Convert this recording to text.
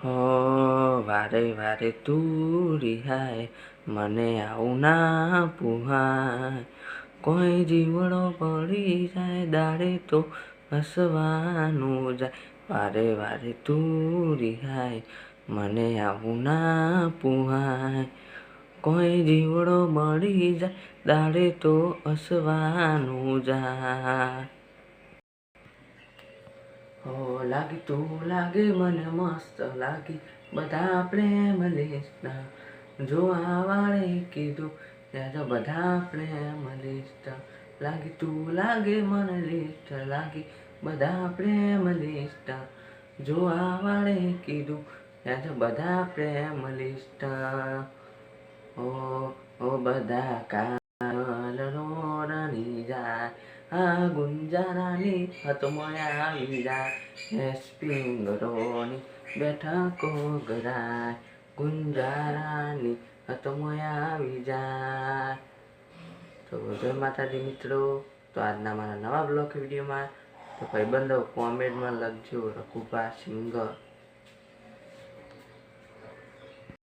હો વારે વારે તું રિહાય, મને આવું ના પુહાય. કોઈ જીવડો પડી જાય દાડે તો હસવાનું જાય. વારે વારે તું રિહાય, મને આવું ના પુહાય. કોઈ જીવડો મળી જાય દાડે તો હસવાનું જાય. હો લાગી તું લાગે મને મસ્ત લાગી, બધા પ્રેમ લિસ્ટના જોવા વાળે કીધું ત્યાં બધા પ્રેમ લિસ્ટ. લાગી તું લાગે મને લિસ્ટ લાગી, બધા પ્રેમ લિસ્ટ જોવા વાળે કીધું ત્યાં બધા પ્રેમ લિસ્ટ. ઓ બધા કાલ રોડની જાય, આ ગુંજરાની હાથમાં આવી જાય. સ્પ્રિંગ રોની બેઠકો ગરાય, ગુંજરાની હાથમાં આવી જાય. તો જય માતાજી મિત્રો. તો આજના મારા નવા બ્લોગ વિડીયોમાં તો ભાઈબંધો કોમેન્ટમાં લખજો રઘુભા સિંગર.